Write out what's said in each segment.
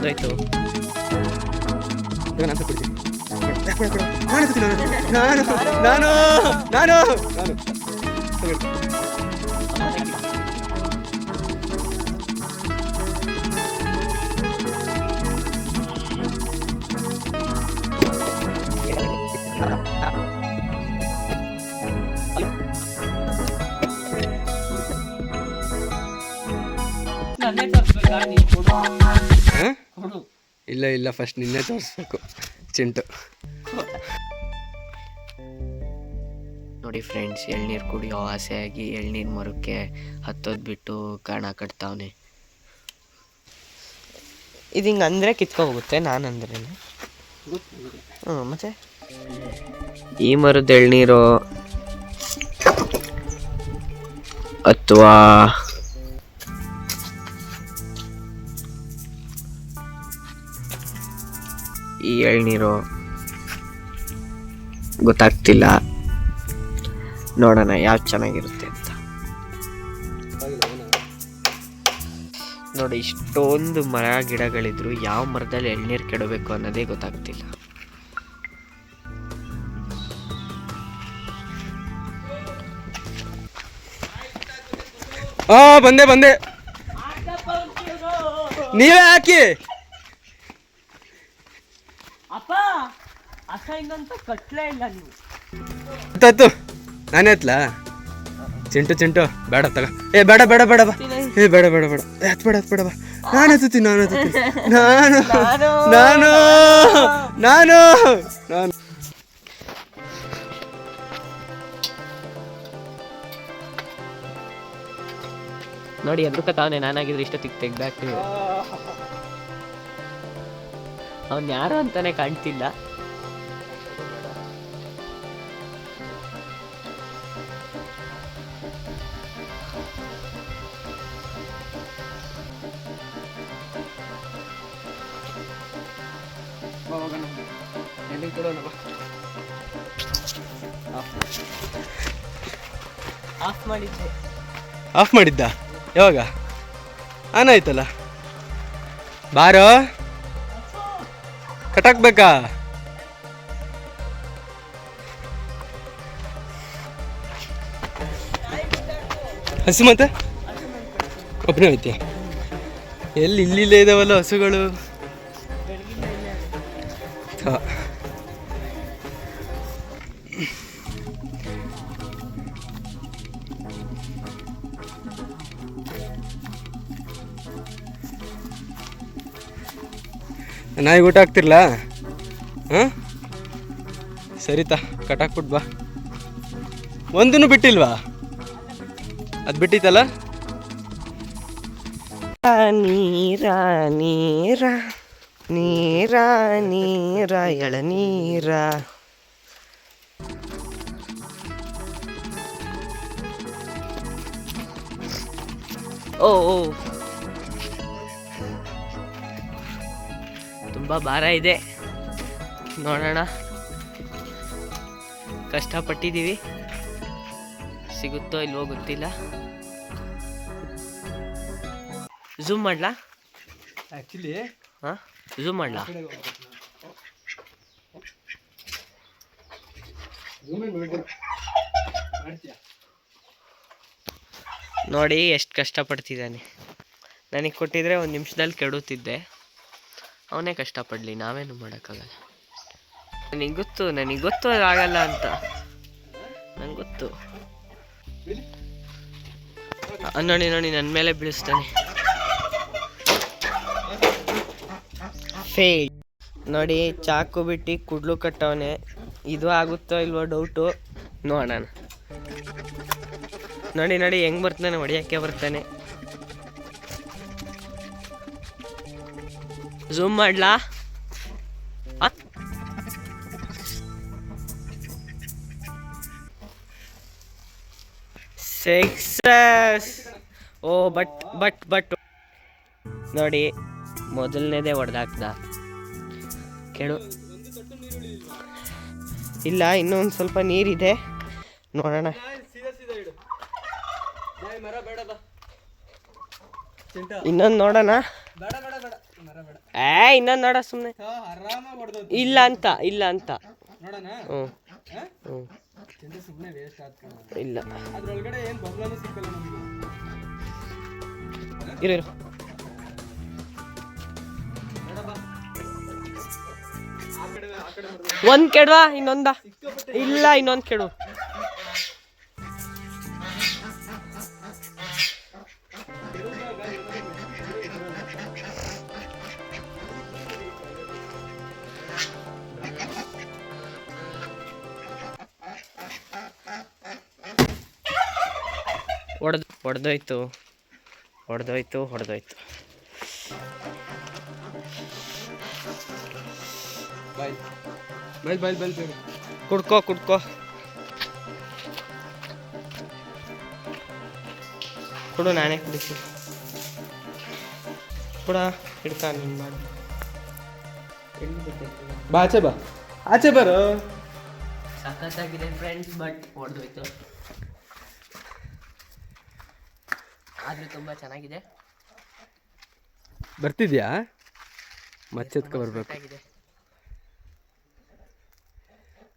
ಮುಗ್ದೋಯ್ತು. ನಾನು ನಾನು ನಾನು ನಾನು ಇಲ್ಲ ಇಲ್ಲ, ಫಸ್ಟ್ ನಿನ್ನೆ ತೋರಿಸ್ಬೇಕು ಚಿಂಟು. ನೋಡಿ ಫ್ರೆಂಡ್ಸ್, ಎಳ್ನೀರು ಕುಡಿಯೋ ಆಸೆಯಾಗಿ ಎಳ್ನೀರು ಮರಕ್ಕೆ ಹತ್ತೋದು ಬಿಟ್ಟು ಕಾಣ ಕಟ್ತಾವನೆ. ಇದು ಹಿಂಗೆ ಅಂದರೆ ಕಿತ್ಕೊ ಹೋಗುತ್ತೆ, ನಾನು ಅಂದ್ರೆ. ಮತ್ತೆ ಈ ಮರದ ಎಳ್ನೀರು ಅಥವಾ ಈ ಎಳ್ನೀರು ಗೊತ್ತಾಗ್ತಿಲ್ಲ. ನೋಡೋಣ ಯಾವ್ದು ಚೆನ್ನಾಗಿರುತ್ತೆ ಅಂತ. ನೋಡಿ, ಇಷ್ಟೊಂದು ಮರ ಗಿಡಗಳಿದ್ರು ಯಾವ ಮರದಲ್ಲಿ ಎಳ್ನೀರು ಕೆಡಬೇಕು ಅನ್ನೋದೇ ಗೊತ್ತಾಗ್ತಿಲ್ಲ. ಬಂದೆ ಬಂದೆ, ನೀವೇ ಹಾಕಿ. ಗೊತ್ತಾಯ್ತು, ನಾನೇ ಎತ್ಲಾ? ಚಿಂಟು ಚಿಂಟು ಬೇಡ ತಗ. ಬೇಡ ಬೇಡ ಬೇಡ ಬಾ. ಬೇಡ ಬೇಡ ಬೇಡ, ಎತ್ಬೇಡ ಎತ್ಬೇಡ ಬಾ. ನಾನು ಎತ್ತೀನಿ ನಾನು ಎತ್ತೀನಿ ನಾನು ನಾನು ನಾನು ನಾನು ನೋಡಿ ಎದ್ರುಕತಾವನೆ. ನಾನಾಗಿದ್ರೆ ಇಷ್ಟೊತ್ತಿಗೆ ತೆಗ್ದಾಕ್ತೀವಿ. ಅವನ್ ಯಾರು ಅಂತಾನೆ ಕಾಣ್ತಿಲ್ಲ. ಆಫ್ ಮಾಡಿದ್ದ ಯಾವಾಗ? ಆನ್ ಆಯ್ತಲ್ಲ. ಬಾರೋ, ಕಟಾಕ್ಬೇಕಾ? ಹಸು ಮತ್ತೆ ಒಬ್ಬನೇ ಐತಿ. ಎಲ್ಲಿ ಇಲ್ಲಿಲ್ಲೇ ಇದಾವಲ್ಲ ಹಸುಗಳು. ನಾಯಿಗೆ ಊಟ ಹಾಕ್ತಿರ್ಲಾ? ಹಾಂ ಸರಿತಾ, ಕಟಾಕ್ಬಿಟ್ಟು ಬಾ. ಒಂದೂ ಬಿಟ್ಟಿಲ್ವಾ? ಅದು ಬಿಟ್ಟಿತ್ತಲ್ಲ. ನೀರ ನೀರ ನೀರ ನೀರ ಎಳನೀರ. ಓ ತುಂಬ ಭಾರ ಇದೆ. ನೋಡೋಣ, ಕಷ್ಟಪಟ್ಟಿದ್ದೀವಿ, ಸಿಗುತ್ತೋ ಇಲ್ವೋ ಗೊತ್ತಿಲ್ಲ. ಝೂಮ್ ಮಾಡ್ಲಾ? ಆ್ಯಕ್ಚುಲಿ ಹಾಂ, ಝೂಮ್ ಮಾಡ್ಲಾ? ನೋಡಿ ಎಷ್ಟು ಕಷ್ಟಪಡ್ತಿದ್ದಾನೆ. ನನಗೆ ಕೊಟ್ಟಿದ್ರೆ 1 ನಿಮಿಷದಲ್ಲಿ ಕೆಡುತ್ತಿದ್ದೆ. ಅವನೇ ಕಷ್ಟಪಡಲಿ, ನಾವೇನು ಮಾಡೋಕ್ಕಾಗಲ್ಲ. ನನಗೆ ಗೊತ್ತು ಆಗಲ್ಲ ಅಂತ. ನಂಗೆ ಗೊತ್ತು. ನೋಡಿ ನೋಡಿ, ನನ್ನ ಮೇಲೆ ಬೀಳಿಸ್ತಾನೆ. ಫೇಲ್. ನೋಡಿ, ಚಾಕು ಬಿಟ್ಟು ಕುಡ್ಲು ಕಟ್ಟವನೆ. ಇದು ಆಗುತ್ತೋ ಇಲ್ವೋ ಡೌಟು, ನೋಡೋಣ. ನೋಡಿ ನೋಡಿ ಹೆಂಗೆ ಬರ್ತಾನೆ, ಹೊಡಿಯೋಕ್ಕೆ ಬರ್ತಾನೆ. ಝೂಮ್ ಮಾಡ್ಲಾ? ಸಕ್ಸಸ್. ಓ ಬಟ್ ನೋಡಿ, ಮೊದಲನೇದೇ ಹೊಡೆದಾಕ್ದ. ಕೇಳು, ಇಲ್ಲ ಇನ್ನೊಂದು ಸ್ವಲ್ಪ ನೀರಿದೆ, ನೋಡೋಣ. ಇನ್ನೊಂದು ನೋಡೋಣ. ಇನ್ನೊಂದು ನೋಡ ಸುಮ್ಮನೆ ಆರಾಮಾಗಿ ಹೊಡೆದು ಇಲ್ಲ ಅಂತ ನೋಡೋಣ. ಹ್ಞೂ ಚೆಂಡು ಸುಮ್ಮನೆ ವೇಸ್ಟ್ ಆದ್ಕಣ. ಇಲ್ಲ ಅದ್ರೊಳಗಡೆ ಏನು ಬಬ್ಲೂ ಸಿಕ್ಕಲ್ಲ ನಮಗೆ. ಇರು ಒಂದ್ ಕೆಡವಾ ಇನ್ನೊಂದ ಇಲ್ಲ ಇನ್ನೊಂದ್ ಕೆಡು. ಹೊಡೆದೋಯ್ತು. ಬೈಲ್ ಕುಡ್ಕೋ ಕೊಡು, ನಾನೇ ಕುಡಿಸಿ ಕೊಡ. ಹಿಡ್ಕ ನೀನು ಮಾಡಿ. ಬಾ ಆಚೆ ಬರೋ. ಸಖತ್ತಾಗಿದೆ ಫ್ರೆಂಡ್ಸ್, ಬಟ್ ಹೊಡೆದೋಯ್ತು. ಆದರೂ ತುಂಬ ಚೆನ್ನಾಗಿದೆ. ಬರ್ತಿದ್ಯಾ? ಮಚ್ಚೆತ್ಕೊ ಬರ್ಬೇಕು.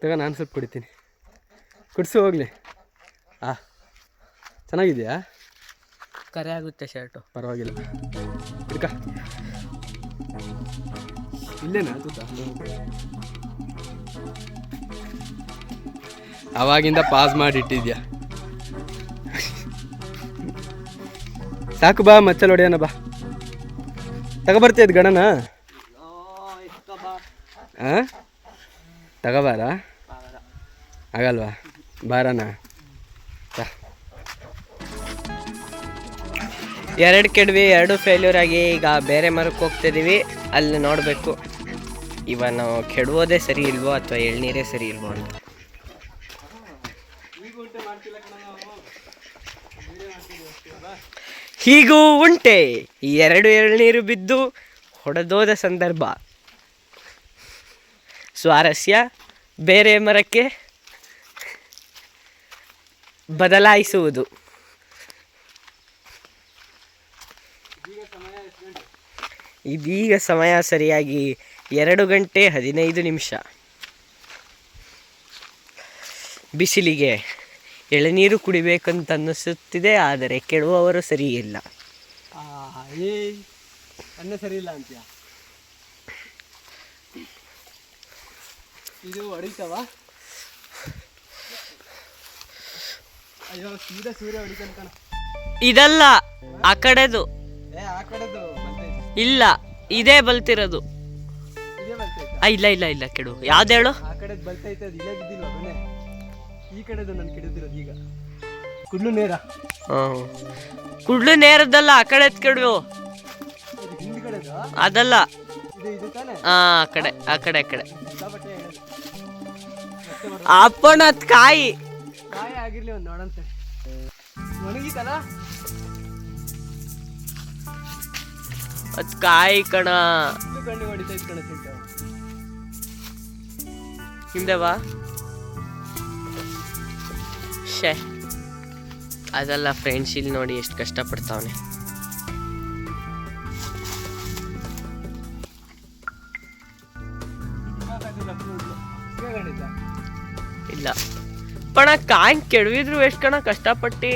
ತಗ ನಾನು ಸ್ವಲ್ಪ ಕುಡಿತೀನಿ. ಕುಡಿಸು ಹೋಗ್ಲಿ. ಚೆನ್ನಾಗಿದೆಯಾ? ಕರೆ ಆಗುತ್ತೆ ಶರ್ಟು. ಪರವಾಗಿಲ್ಲ. ಹಿಡ್ಕ. ಇಲ್ಲೇನಾ ತೂತ? ಅವಾಗಿಂದ ಪಾಸ್ ಮಾಡಿಟ್ಟಿದ್ಯಾ. ಸಾಕು ಬಾ, ಮಚ್ಚಲ್ ಹೊಡೆಯೋಣ ಬಾ. ತಗೊಬರ್ತೀಯದು ಗಣನ? ಹಾಂ ತಗೋಬಾರ? ಆಗಲ್ವಾ? ಬಾರಣ. ಎರಡು ಕೆಡ್ವಿ, ಎರಡು ಫೇಲ್ಯೂರ್ ಆಗಿ ಈಗ ಬೇರೆ ಮರಕ್ಕೆ ಹೋಗ್ತಿದ್ದೀವಿ. ಅಲ್ಲಿ ನೋಡಬೇಕು ಇವಾಗ ನಾವು ಕೆಡುವುದೇ ಸರಿ ಇಲ್ವೋ ಅಥವಾ ಎಳ್ನೀರೇ ಸರಿ ಇಲ್ವೋ ಅಂತ. ಹೀಗೂ ಉಂಟೆ 2 ಎಳ್ನೀರು ಬಿದ್ದು ಹೊಡೆದೋದ ಸಂದರ್ಭ. ಸ್ವಾರಸ್ಯ ಬೇರೆ ಮರಕ್ಕೆ ಬದಲಾಯಿಸುವುದು. ಇದೀಗ ಸಮಯ ಸರಿಯಾಗಿ 2 ಗಂಟೆ 15 ನಿಮಿಷ. ಬಿಸಿಲಿಗೆ ಎಳನೀರು ಕುಡಿಬೇಕಂತ ಅನ್ನಿಸುತ್ತಿದೆ, ಆದರೆ ಕೆಡುವವರು ಸರಿ ಇಲ್ಲ. ಅನ್ನ ಸರಿ ಇಲ್ಲ ಅಂತೀಯ? ಇದು ಹೊಡಿತವ? ಅಯ್ಯೋ ಸೀದಾ ಸೂರ್ಯ ಹೊಡಿತಾನೆ ಕಣ. ಇದಲ್ಲ, ಆ ಕಡೆದು. ಆ ಕಡೆದು ಇಲ್ಲ, ಇದೇ ಬಲ್ತಿರೋದು. ಇಲ್ಲ ಕೆಡು. ಯಾವ್ದು ಹೇಳು? ಆ ಕಡೆದು ಬಲ್ತೈತೆ, ಅದು ಇಲ್ಲೇ ಬಿದ್ದಿಲ್ವ ಮನೆ? ಈ ಕಡೆದು ನಾನು ಕೆಡುತ್ತಿರೋದು ಈಗ. ಕುಡ್ಲು ನೇರ. ಕುಡ್ಲು ನೇರದ್ದಲ್ಲ, ಆ ಕಡೆ ಕೆಡು. ಹಿಂದ್ ಕಡೆದು ಅದಲ್ಲ. ಇದು ತಾನೆ? ಆ ಕಡೆ ಅಪ್ಪಣತ್ ಕಾಯಿ ಆಗಿರ್ಲಿ ಒಂದು ನೋಡಂತೆ. ಒಣಗಿತಲ್ಲ ಅದ್ ಕಾಯಿ ಕಣ. ಕಣ್ಣಿ ಹೊಡಿತೈತ್ ಕಣ ಚಿಂಟ. ಹಿಂದೆ ಬಾ. ಶೇ ಅದಲ್ಲ ಫ್ರೆಂಡ್ಸ್, ಇಲ್ಲಿ ನೋಡಿ ಎಷ್ಟು ಕಷ್ಟಪಡ್ತಾವನೆ. ಇಲ್ಲ ಪಣ ಕಾಯಿ ಕೆಡವಿದ್ರು ಎಷ್ಟು ಕಣ ಕಷ್ಟಪಟ್ಟು.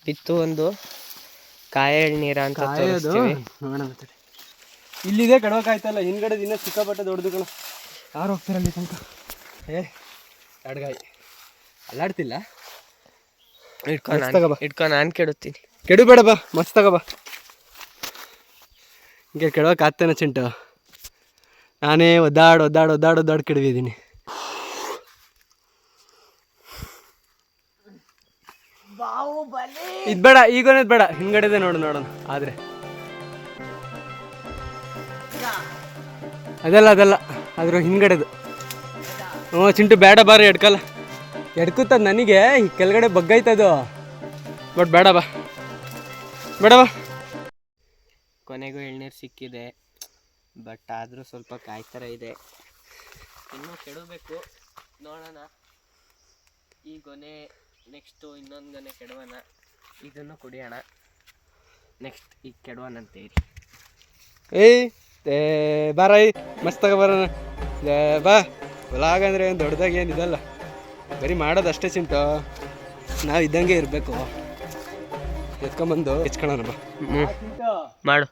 ಬಿತ್ತು ಒಂದು ಕಾಯಿ ಎಳ್ನೀರ ಅಂತ ತೋರಿಸ್ತೀವಿ. ಇಲ್ಲಿದೆ ಕಡವಕಾಯ್ತಲ್ಲ, ಹಿಂದ್ಗಡೆ ದಿನ ಸಿಕ್ಕಾಪಟ್ಟೆ ದೊಡ್ಡದು ಕಣ. ಯಾರು ಹೋಗ್ತಾರಲ್ಲಿ ತನಕ? ಅಡ್ಗಾಯಿ ಅಲ್ಲಾಡ್ತಿಲ್ಲ. ಇಟ್ಕೊ ನಾನು ಕೆಡುತ್ತೀನಿ. ಕೆಡು ಬೇಡ ಬಾ, ಮಸ್ತ್ ತಗೋಬಾ. ಹಿಂಗೆ ಕೆಡವಕ್ಕೆ ಆಗ್ತೇನೆ ಚಿಂಟು. ನಾನೇ ಒದ್ದಾಡ್ ಕೆಡವಿದ್ದೀನಿ. ಇದು ಬೇಡ, ಈಗೋನೇದು ಬೇಡ, ಹಿಂಗಡೆದೆ ನೋಡೋಣ. ಆದರೆ ಅದಲ್ಲ ಅದ್ರ ಹಿಂದ್ಗಡೆದು. ಚಿಂಟು ಬೇಡ ಬಾರ, ಎಡ್ಕುತ್ತದ ನನಗೆ. ಕೆಳಗಡೆ ಬಗ್ಗೈತದು, ಬಟ್ ಬೇಡ ಬಾ. ಕೊನೆಗೂ ಎಳ್ನೀರು ಸಿಕ್ಕಿದೆ, ಬಟ್ ಆದರೂ ಸ್ವಲ್ಪ ಕಾಯಿ ಥರ ಇದೆ. ಇನ್ನೂ ಕೆಡಬೇಕು, ನೋಡೋಣ. ಈ ಗೊನೆ ನೆಕ್ಸ್ಟು ಇನ್ನೊಂದು ಗೊನೆ ಕೆಡವೋಣ. ಇದನ್ನು ಕುಡಿಯೋಣ. ನೆಕ್ಸ್ಟ್ ಈಗ ಕೆಡವನಂತೇರಿ. ಏಯ್ ಬಾರ ಮಸ್ತಾಗ ಬರೋಣ. ಬಾ ವ್ಲಾಗ್ ಅಂದರೆ ಏನು ದೊಡ್ಡದಾಗಿ ಏನಿದಲ್ಲ, ಬರೀ ಮಾಡೋದಷ್ಟೇ ಚಿಂಟು. ನಾವು ಇದ್ದಂಗೆ ಇರಬೇಕು. ಎತ್ಕೊಂಬಂದು ಹೆಚ್ಕೊಳ್ಳೋಣ ಬಾ. ಮಾಡು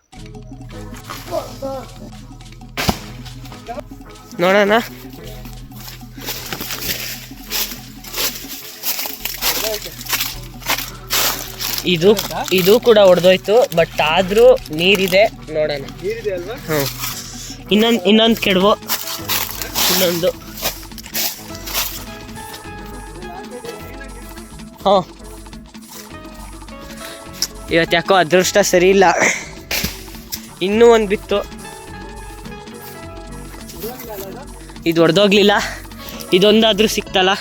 ನೋಡೋಣ. ಇದು ಕೂಡ ಹೊಡೆದೋಯ್ತು, ಬಟ್ ಆದ್ರೂ ನೀರಿದೆ. ನೋಡೋಣ. ನೀರಿದೆ ಅಲ್ವಾ? ಹ್ಞೂ. ಇನ್ನೊಂದು ಕೆಡವು. ಇನ್ನೊಂದು. ಹಾಂ, ಇವತ್ತು ಯಾಕೋ ಅದೃಷ್ಟ ಸರಿ ಇಲ್ಲ. ಇನ್ನೂ ಒಂದು ಬಿತ್ತು, ಇದು ಹೊಡೆದೋಗ್ಲಿಲ್ಲ. ಇದೊಂದಾದ್ರೂ ಸಿಕ್ತಲ್ಲ,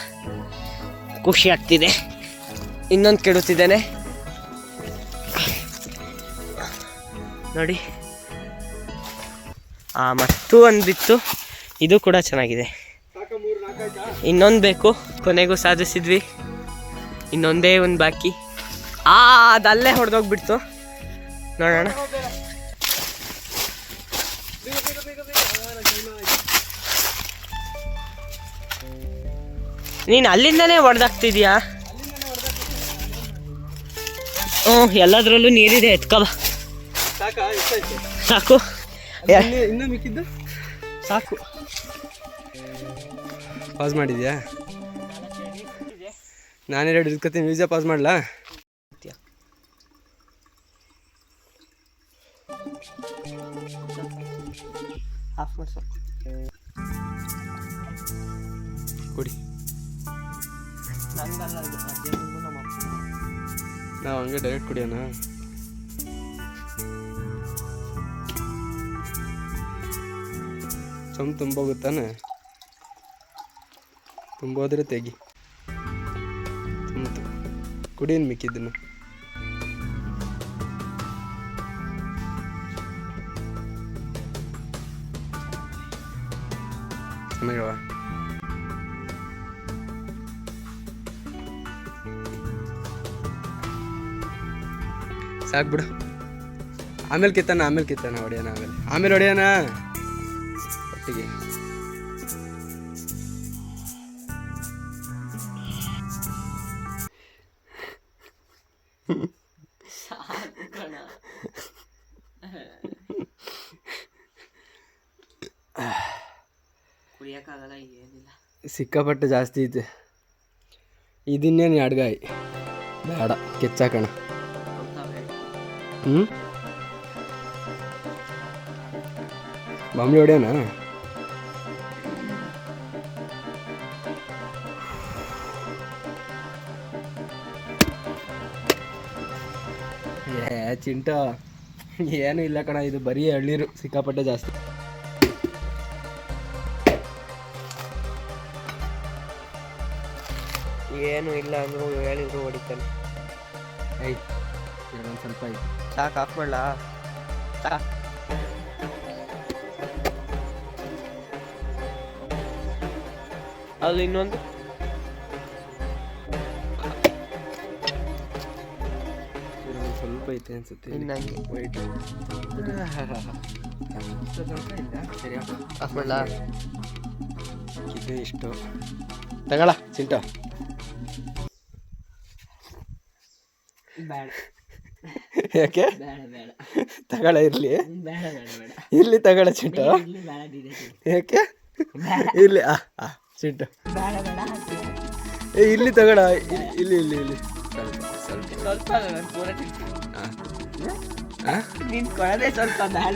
ಖುಷಿ ಆಗ್ತಿದೆ. ಇನ್ನೊಂದು ಕೆಡುತ್ತಿದ್ದೇನೆ ನೋಡಿ. ಮತ್ತೂ ಒಂದು ಬಿತ್ತು, ಇದು ಕೂಡ ಚೆನ್ನಾಗಿದೆ. ಇನ್ನೊಂದು ಬೇಕು, ಕೊನೆಗೂ ಸಾಧಿಸಿದ್ವಿ. ಇನ್ನೊಂದೇ ಒಂದು ಬಾಕಿ. ಅದಲ್ಲೇ ಹೊಡೆದೋಗ್ಬಿಡ್ತು. ನೋಡೋಣ. ನೀನು ಅಲ್ಲಿಂದನೇ ಹೊಡೆದಾಗ್ತಿದ್ಯಾ? ಹ್ಞೂ, ಎಲ್ಲದರಲ್ಲೂ ನೀರಿದೆ. ಎತ್ಕಬ. ಸಾಕು, ಇನ್ನೂ ಮಿಕ್ಕಿದ್ದು ಸಾಕು. ಪಾಸ್ ಮಾಡಿದ್ಯಾ? ನಾನೆರಡು ಇದ್ಕೊತೀನಿ. ವೀಸಾ ಪಾಸ್ ಮಾಡಲಾ? ಕುಡಿ. ನಾವು ಹಂಗೆ ಡೈರೆಕ್ಟ್ ಕುಡಿಯೋಣ. ತುಂಬೋಗುತ್ತಾನೆ. ತುಂಬೋದ್ರೆ ತೆಗಿ. ಕುಡಿಯನ್ ಮಿಕ್ಕಿದ್ದನ್ನು. ಚೆನ್ನಾಗವ. ಸಾಕ್ಬಿಡು. ಆಮೇಲೆ ಕಿತ್ತಾನ ಹೊಡೆಯೋಣ. ಆಮೇಲೆ ಹೊಡೆಯೋಣ ಒಟ್ಟಿಗೆ. ಕುಡಿಯಕ್ಕಾಗಲ್ಲ, ಏನಿಲ್ಲ. ಸಿಕ್ಕಾಪಟ್ಟೆ ಜಾಸ್ತಿ ಐತೆ. ಇದನ್ನೇನು ಅಡ್ಗಾಯಿ ಬೇಡ, ಕೆಚ್ಚಾಕಣ. ಮಾಮೂಲಿ ಹೊಡೆಯೋಣ. ಚಿಂಟ ಏನು ಇಲ್ಲ ಕಣ, ಇದು ಬರೀ ಎಳ್ನೀರು. ಸಿಕ್ಕಾಪಟ್ಟೆ ಜಾಸ್ತಿ. ಏನು ಇಲ್ಲ ಅಂದ್ರೂ ಹೇಳಿದ್ರು ಹೊಡಿತಾನೆ. ಒಂದು ಸ್ವಲ್ಪ ಐತೆ. ಸಾಕು, ಹಾಕ್ಬೇಡ. ಅಲ್ಲಿ ಇನ್ನೊಂದು. ಸ್ವಲ್ಪ ಐತೆ ಅನ್ಸುತ್ತೆ. ಇನ್ನಂಗೆ ವೈಟ್ ಸರಿ ಹಾಕ್ಬೇಡ. ಇದು ಇಷ್ಟು ತಗೊಳ ಚಿಂಟ. ಬೇಡ, ಯಾಕೆ? ಬೇಡ ತಗೊಳ. ಇರ್ಲಿ ಬೇಡ ಇರ್ಲಿ ತಗೊಳ ಚಿಂಟ. ಯಾಕೆ? ಇರ್ಲಿ ಚಿಂಟ. ಇಲ್ಲಿ ತಗೊಳ. ಇಲ್ಲಿ ಸ್ವಲ್ಪ ಪೂರ ನೀನು ಕೊಡದೆ ಸ್ವಲ್ಪ ಬೇಡ.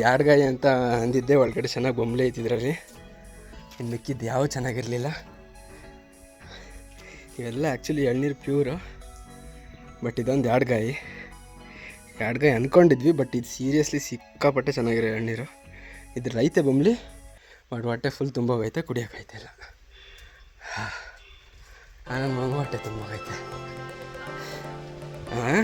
ಯಾಡ್ಗಾಯಿ ಅಂತ ಅಂದಿದ್ದೆ, ಒಳಗಡೆ ಚೆನ್ನಾಗಿ ಬೊಂಬಲೆ ಐತಿದ್ರಲ್ಲಿ. ಇನ್ನು ಮಿಕ್ಕಿದ್ದು ಯಾವ ಚೆನ್ನಾಗಿರಲಿಲ್ಲ. ಇವೆಲ್ಲ ಆ್ಯಕ್ಚುಲಿ ಎಳ್ನೀರು ಪ್ಯೂರು, ಬಟ್ ಇದೊಂದು ಯಾಡ್ಗಾಯಿ ಅಂದ್ಕೊಂಡಿದ್ವಿ. ಬಟ್ ಇದು ಸೀರಿಯಸ್ಲಿ ಸಿಕ್ಕಾಪಟ್ಟೆ ಚೆನ್ನಾಗಿರೋ ಎಳ್ನೀರು. ಇದು ರೈತೆ ಬೊಂಬ್ಲಿ, ಬಟ್ ಹೊಟ್ಟೆ ಫುಲ್ ತುಂಬೋಗೈತೆ. ಕುಡಿಯೋಕ್ಕೈತಿಲ್ಲ. ನನ್ನ ಮಗು ಹೊಟ್ಟೆ ತುಂಬೋಗೈತೆ. ಹಾಂ